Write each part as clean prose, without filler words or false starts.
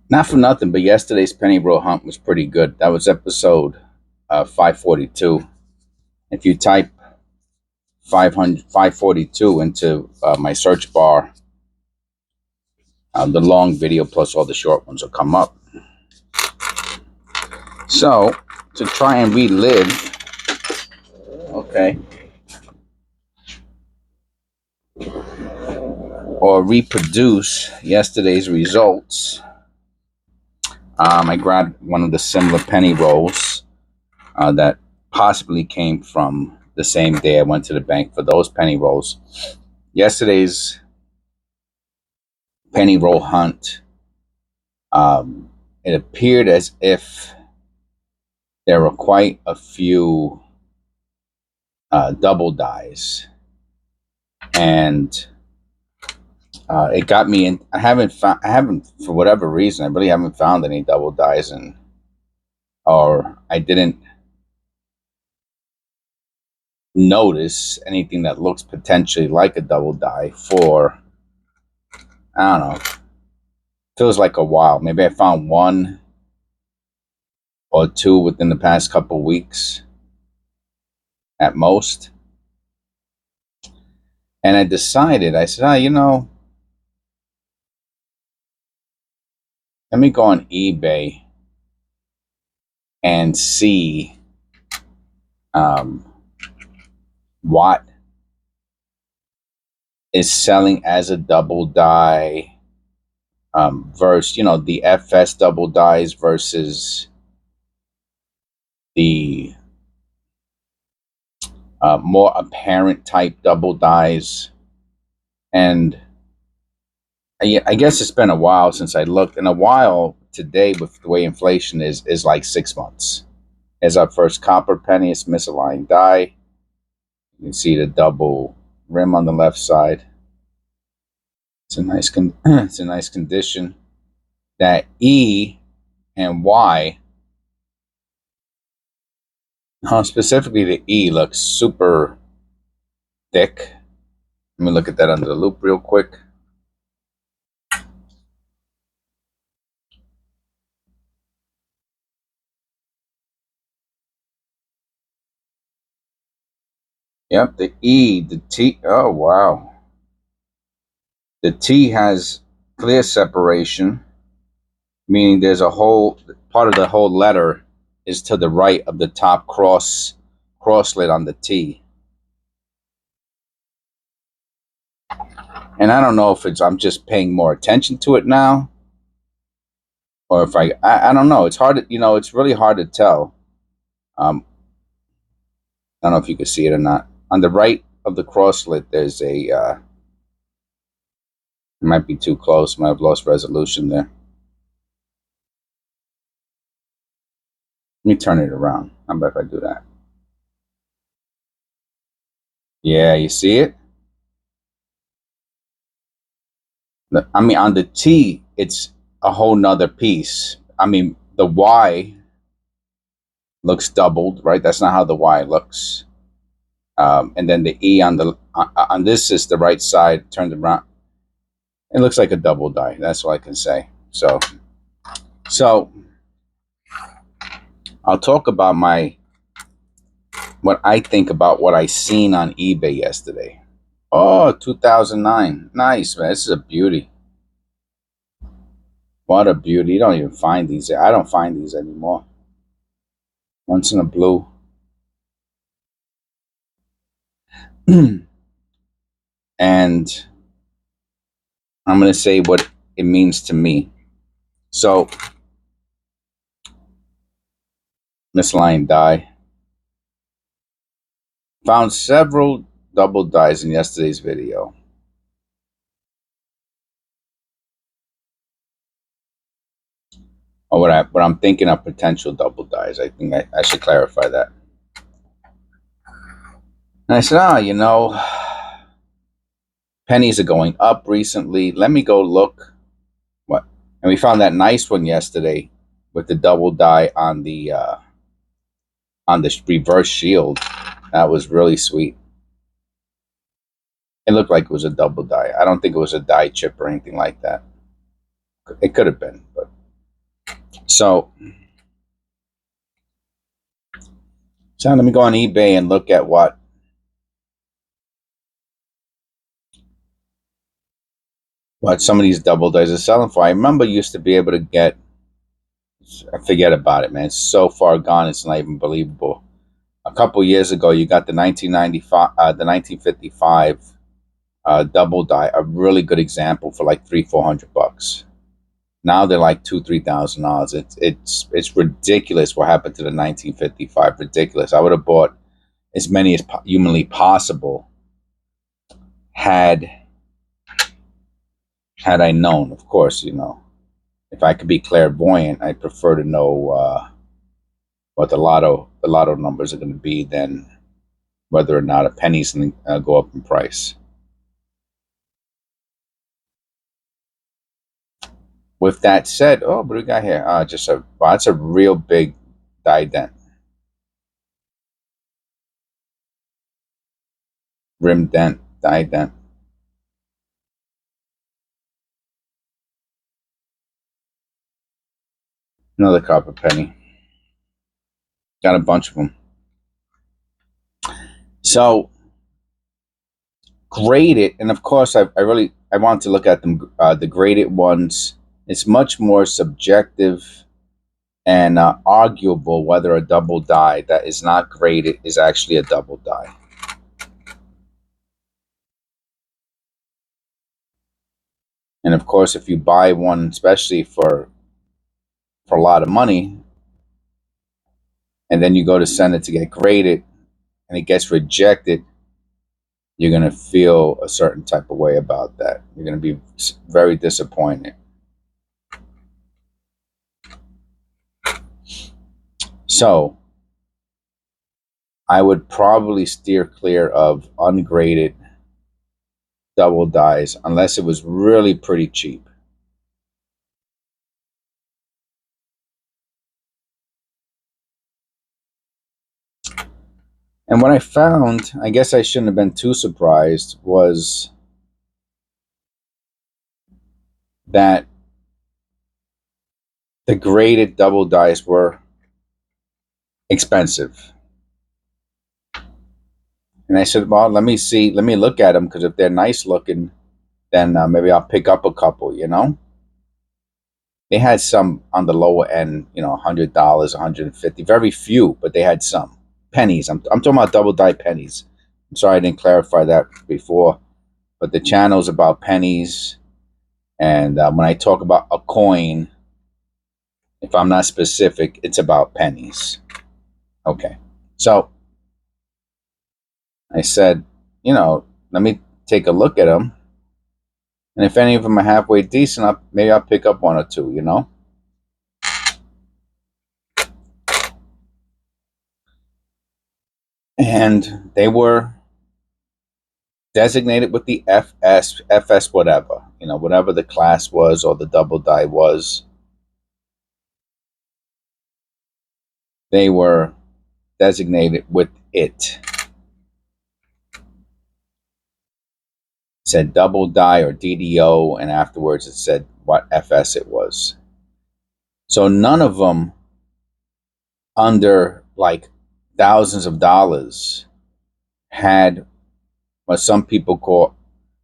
Not for nothing, but yesterday's penny roll hunt was pretty good. That was episode 542. If you type 542 into my search bar, the long video plus all the short ones will come up. So, to try and relive, okay, or reproduce yesterday's results, I grabbed one of the similar penny rolls that possibly came from the same day I went to the bank for those penny rolls. Yesterday's penny roll hunt, it appeared as if there were quite a few double dies, and it got me in. I haven't for whatever reason, I really haven't found any double dies, or I didn't notice anything that looks potentially like a double die for, I don't know, feels like a while. Maybe I found one or two within the past couple weeks at most. And I decided, I said, let me go on eBay and see what is selling as a double die versus, the FS double dies versus the more apparent type double dies. And I guess it's been a while since I looked. And a while today, with the way inflation is like 6 months. As our first copper penny, it's misaligned die. You can see the double rim on the left side. It's a nice it's a nice condition. That E and Y, specifically the E, looks super thick. Let me look at that under the loop real quick. Yep, the E, the T. Oh, wow. The T has clear separation, meaning there's a whole part of the whole letter is to the right of the top crosslet on the T. And I don't know if I'm just paying more attention to it now, or if I don't know. It's hard to, it's really hard to tell. I don't know if you can see it or not. On the right of the crosslet, there's it might be too close. Might have lost resolution there. Let me turn it around. How about if I do that? Yeah, you see it? I mean, on the T, it's a whole nother piece. I mean, the Y looks doubled, right? That's not how the Y looks. And then the E on this is the right side turned around. It looks like a double die. That's all I can say. So I'll talk about what I think about what I seen on eBay yesterday. Oh, 2009. Nice, man. This is a beauty. What a beauty. You don't even find these. I don't find these anymore. Once in a blue. And I'm going to say what it means to me. So, misaligned die. Found several double dies in yesterday's video. Or what I'm thinking of potential double dies. I think I should clarify that. And I said, pennies are going up recently. Let me go look. What? And we found that nice one yesterday with the double die on the reverse shield. That was really sweet. It looked like it was a double die. I don't think it was a die chip or anything like that. It could have been, but So, so let me go on eBay and look at what some of these double dice are selling for. I remember you used to be able to get. I forget about it, man. It's so far gone. It's not even believable. A couple years ago, you got the 1995, the 1955 double die, a really good example for like $300-400. Now they're like $2,000-3,000. It's ridiculous what happened to the 1955. Ridiculous. I would have bought as many as humanly possible had I known. Of course, if I could be clairvoyant, I'd prefer to know what the lotto numbers are going to be than whether or not a penny's going to go up in price. With that said, oh, what do we got here? Wow, that's a real big die dent, rim dent, die dent. Another copper penny. Got a bunch of them. So graded, and of course, I want to look at them. The graded ones. It's much more subjective and arguable whether a double die that is not graded is actually a double die. And of course, if you buy one, especially for a lot of money, and then you go to send it to get graded, and it gets rejected, you're going to feel a certain type of way about that. You're going to be very disappointed. So I would probably steer clear of ungraded double dies unless it was really pretty cheap. And what I found, I guess I shouldn't have been too surprised, was that the graded double dice were expensive. And I said, well, let me look at them, because if they're nice looking, then maybe I'll pick up a couple. They had some on the lower end, $100, $150, very few, but they had some. Pennies. I'm talking about double die pennies. I'm sorry I didn't clarify that before, but the channel's about pennies. And when I talk about a coin, if I'm not specific, it's about pennies. Okay. So I said, let me take a look at them. And if any of them are halfway decent, maybe I'll pick up one or two. And they were designated with the FS whatever, whatever the class was or the double die was. They were designated with it. It said double die or DDO, and afterwards it said what FS it was. So none of them under like thousands of dollars had what some people call,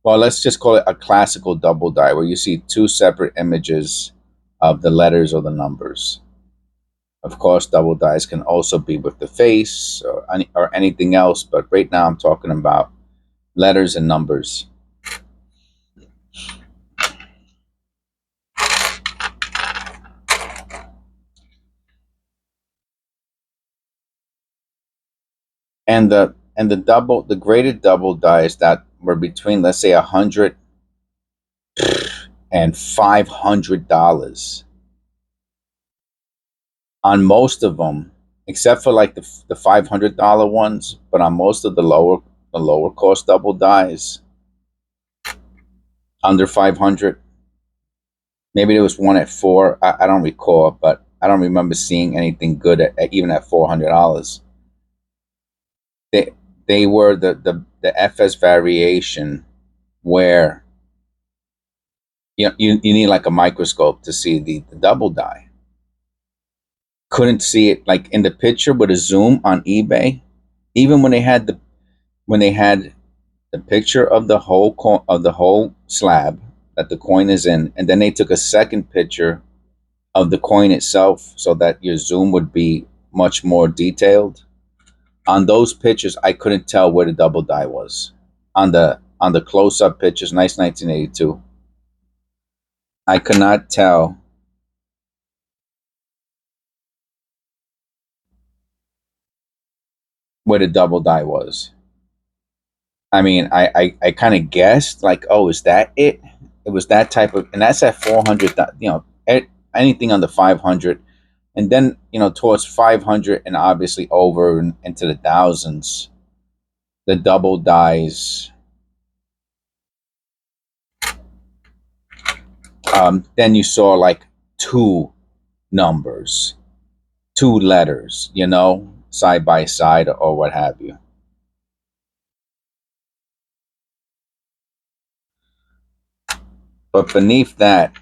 well, let's just call it a classical double die, where you see two separate images of the letters or the numbers. Of course, double dice can also be with the face or anything else, but right now I'm talking about letters and numbers. And the graded double dice that were between, let's say, $100 and $500 on most of them, except for like the $500 ones, but on most of the lower cost double dies, under 500. Maybe there was one at $4. I don't recall, but I don't remember seeing anything good even at $400. They were the FS variation, where you need like a microscope to see the double die. couldn't see it like in the picture with a zoom on eBay. Even when they had the picture of the of the whole slab that the coin is in, and then they took a second picture of the coin itself so that your zoom would be much more detailed. On those pictures, I couldn't tell where the double die was. On the close up pictures, nice 1982, I could not tell where the double die was. I mean, I kind of guessed like, oh, is that it? It was that type of, and that's at 400. Anything under 500, and then towards 500 and obviously over and into the thousands, the double dies. Then you saw like two numbers, two letters, side by side or what have you. But beneath that,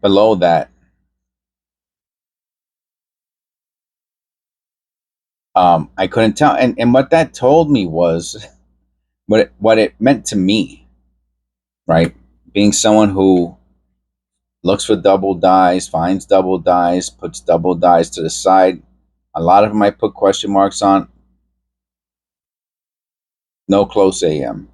below that, I couldn't tell. And what that told me was what it meant to me, right? Being someone who looks for double dies, finds double dies, puts double dies to the side. A lot of them I put question marks on. No close AM.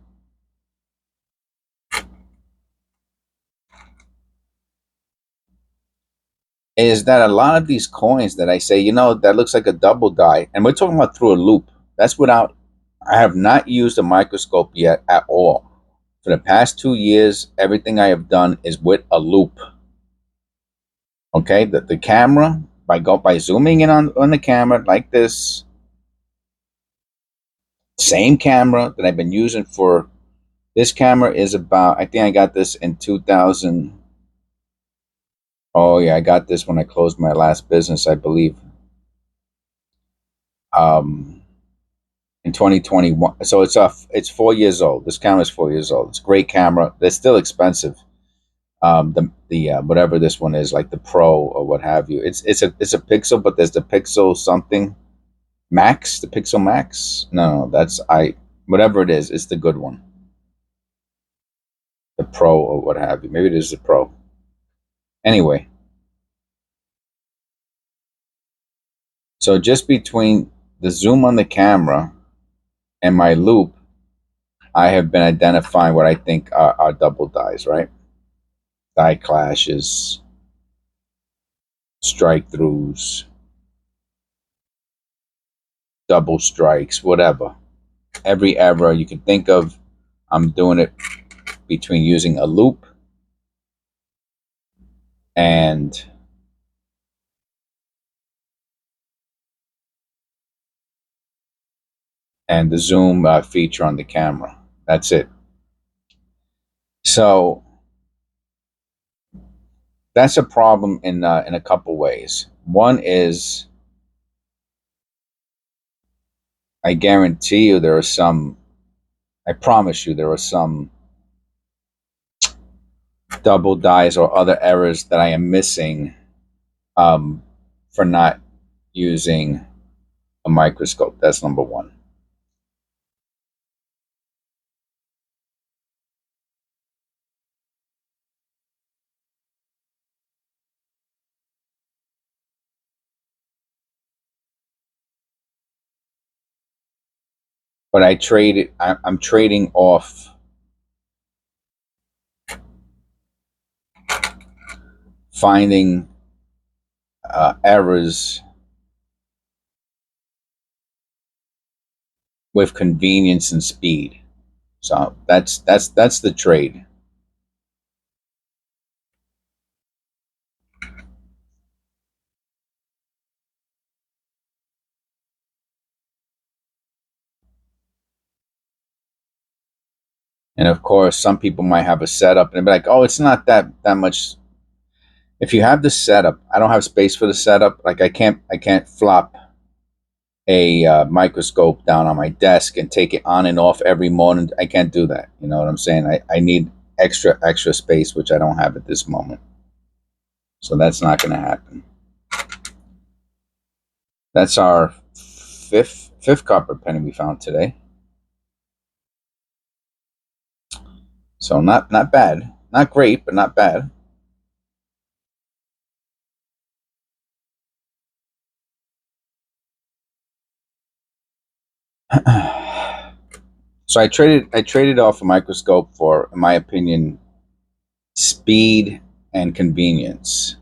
Is that a lot of these coins that I say, that looks like a double die, and we're talking about through a loop. That's without, I have not used a microscope yet at all. For the past 2 years, everything I have done is with a loop. Okay, the camera, by zooming in on the camera like this, same camera that I've been using for, this camera is about, I think I got this in 2000. Oh yeah, I got this when I closed my last business, I believe. Um, in 2021. So it's 4 years old. This camera is 4 years old. It's a great camera. They're still expensive. The whatever this one is, like the Pro or what have you. It's a Pixel, but there's the Pixel something Max, the Pixel Max. No, that's I whatever it is. It's the good one. The Pro or what have you. Maybe it is the Pro. Anyway, so just between the zoom on the camera and my loop, I have been identifying what I think are double dies, right? Die clashes, strike throughs, double strikes, whatever. Every error you can think of, I'm doing it between using a loop and the zoom feature on the camera. That's it. So that's a problem in a couple ways. One is, I guarantee you there are some. I promise you there are some double dies or other errors that I am missing for not using a microscope. That's number one. But I'm trading off finding errors with convenience and speed. So that's the trade. And of course, some people might have a setup and be like, "Oh, it's not that much." If you have the setup, I don't have space for the setup. Like I can't flop a microscope down on my desk and take it on and off every morning. I can't do that. You know what I'm saying? I need extra space, which I don't have at this moment. So that's not going to happen. That's our fifth copper penny we found today. So not bad. Not great, but not bad. So I traded off a microscope for, in my opinion, speed and convenience.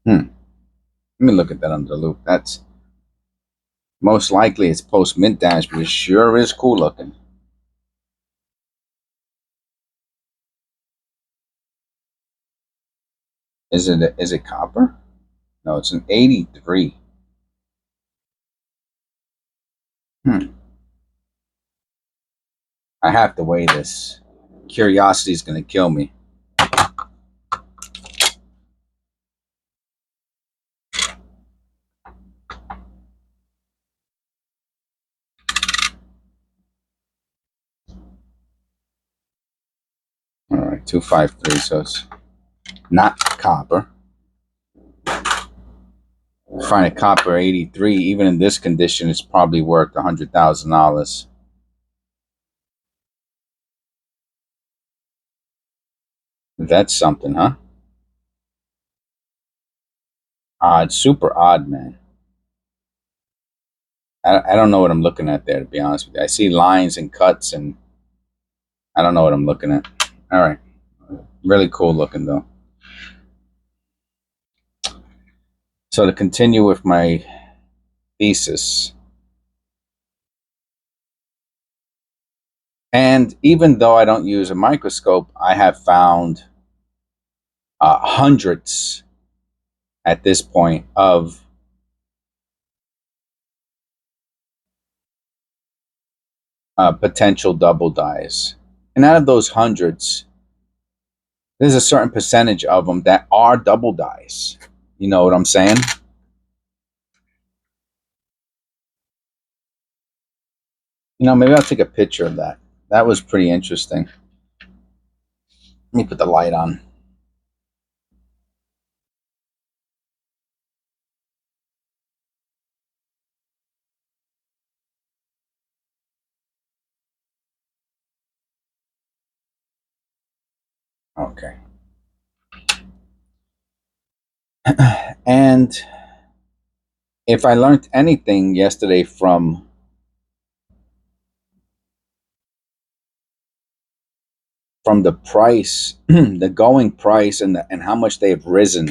Hmm. Let me look at that under the loop. That's most likely it's post MINTAGE, but it sure is cool looking. Is it copper? No, it's an 83. Hmm. I have to weigh this. Curiosity is going to kill me. All right, 253. So it's not copper. Find a copper 83, even in this condition, it's probably worth $100,000. That's something, huh? Odd, super odd, man. I don't know what I'm looking at there, to be honest with you. I see lines and cuts, and I don't know what I'm looking at. All right, really cool looking though. So to continue with my thesis, and even though I don't use a microscope, I have found hundreds at this point of potential double dyes. And out of those hundreds, there's a certain percentage of them that are double dyes. You know what I'm saying? Maybe I'll take a picture of that. That was pretty interesting. Let me put the light on. Okay. And if I learned anything yesterday from the price, the going price, and how much they have risen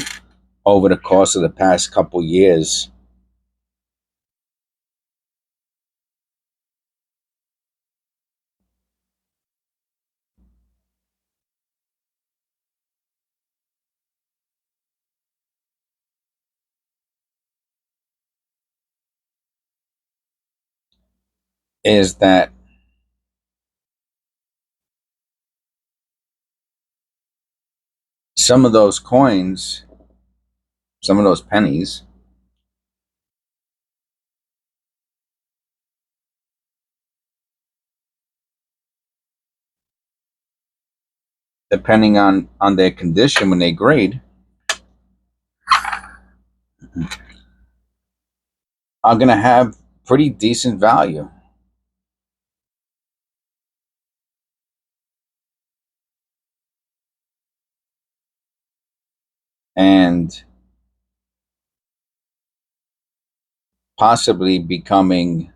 over the course of the past couple years, is that some of those coins, some of those pennies, depending on their condition when they grade, are going to have pretty decent value. And possibly becoming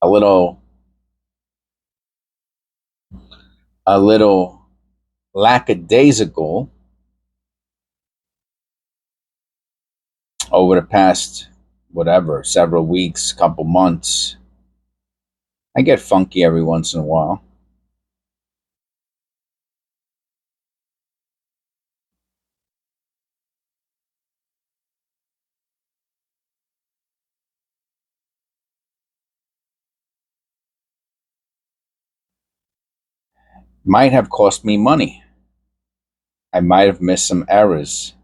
a little a little lackadaisical over the past whatever several weeks, couple months. I get funky every once in a while. Might have cost me money. I might have missed some errors.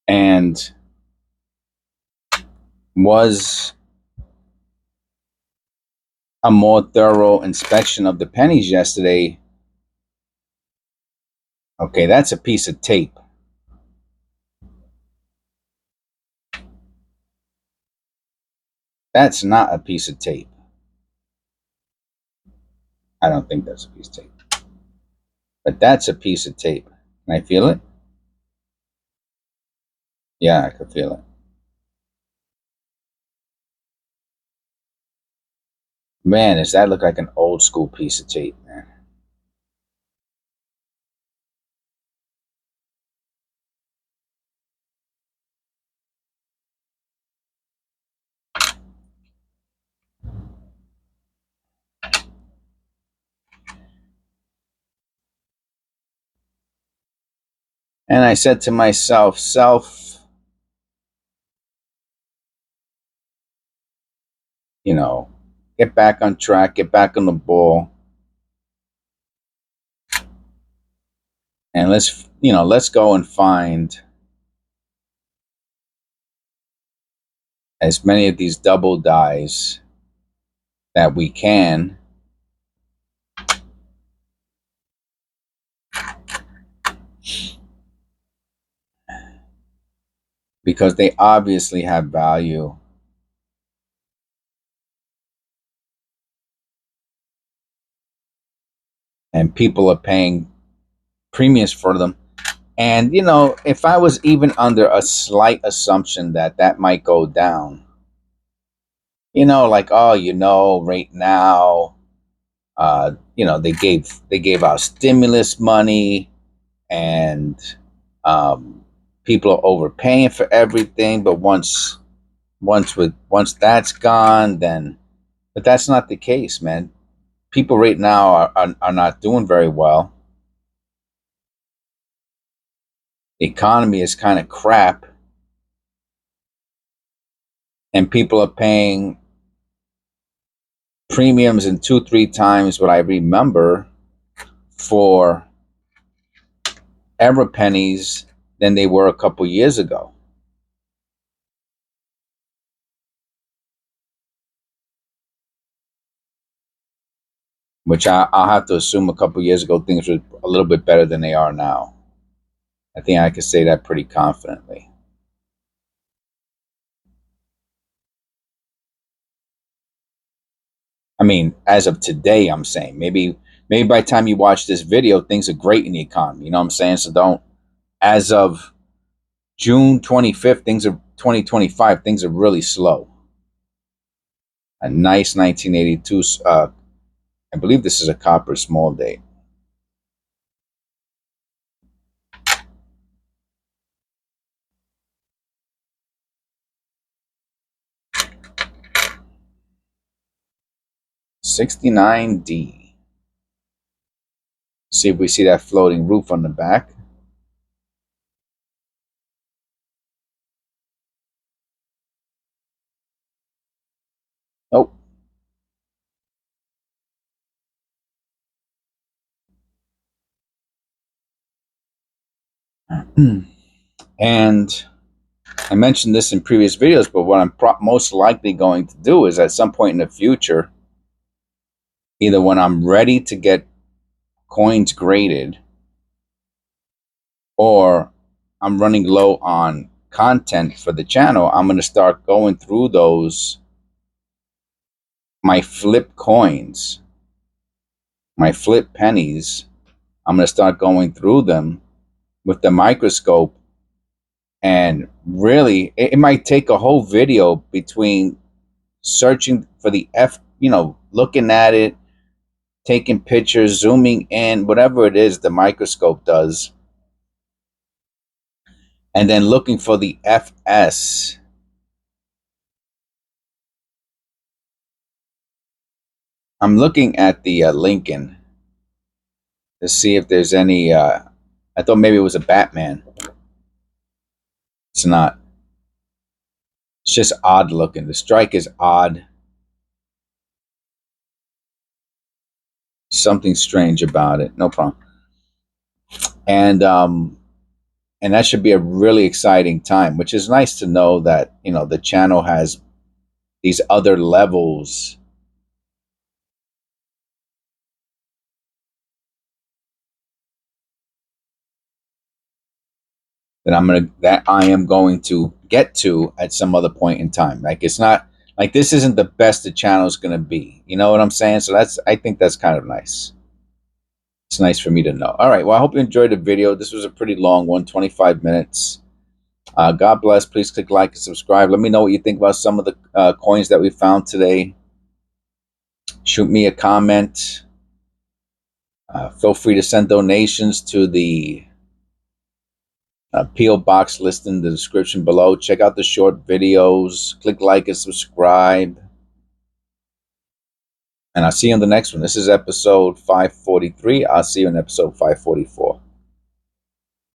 And was a more thorough inspection of the pennies yesterday. Okay, that's a piece of tape. That's not a piece of tape. I don't think that's a piece of tape. But that's a piece of tape. Can I feel it? Yeah, I could feel it. Man, does that look like an old school piece of tape, man? And I said to myself, self, you know, get back on track, get back on the ball, and let's go and find as many of these double dies that we can, because they obviously have value, and people are paying premiums for them. And if I was even under a slight assumption that that might go down, like, oh, right now, they gave out stimulus money, and um, people are overpaying for everything. But once that's gone, then, but that's not the case, man. People right now are not doing very well. The economy is kind of crap, and people are paying premiums in 2-3 times what I remember for ever pennies than they were a couple years ago. Which I'll have to assume a couple years ago things were a little bit better than they are now. I think I could say that pretty confidently. I mean, as of today, I'm saying maybe by the time you watch this video, things are great in the economy. You know what I'm saying? So don't. As of June 25th, 2025. Things are really slow. A nice 1982. I believe this is a copper small date. $69D. See if we see that floating roof on the back. Oh. And I mentioned this in previous videos, but what I'm most likely going to do is at some point in the future, either when I'm ready to get coins graded, or I'm running low on content for the channel, I'm going to start going through my flip coins, my flip pennies. I'm going to start going through them with the microscope. And really, it might take a whole video between searching for the looking at it, taking pictures, zooming in, whatever it is the microscope does, and then looking for the FS. I'm looking at the Lincoln to see if there's any. I thought maybe it was a Batman. It's not. It's just odd looking. The strike is odd. Something strange about it. No problem. And and that should be a really exciting time, which is nice to know that, you know, the channel has these other levels that I am going to get to at some other point in time. Like, it's not like this isn't the best the channel's going to be. You know what I'm saying? So I think that's kind of nice. It's nice for me to know. All right. Well, I hope you enjoyed the video. This was a pretty long one, 25 minutes. God bless. Please click like and subscribe. Let me know what you think about some of the coins that we found today. Shoot me a comment. Feel free to send donations to the P.O. box listed in the description below. Check out the short videos. Click like and subscribe. And I'll see you on the next one. This is episode 543. I'll see you in episode 544.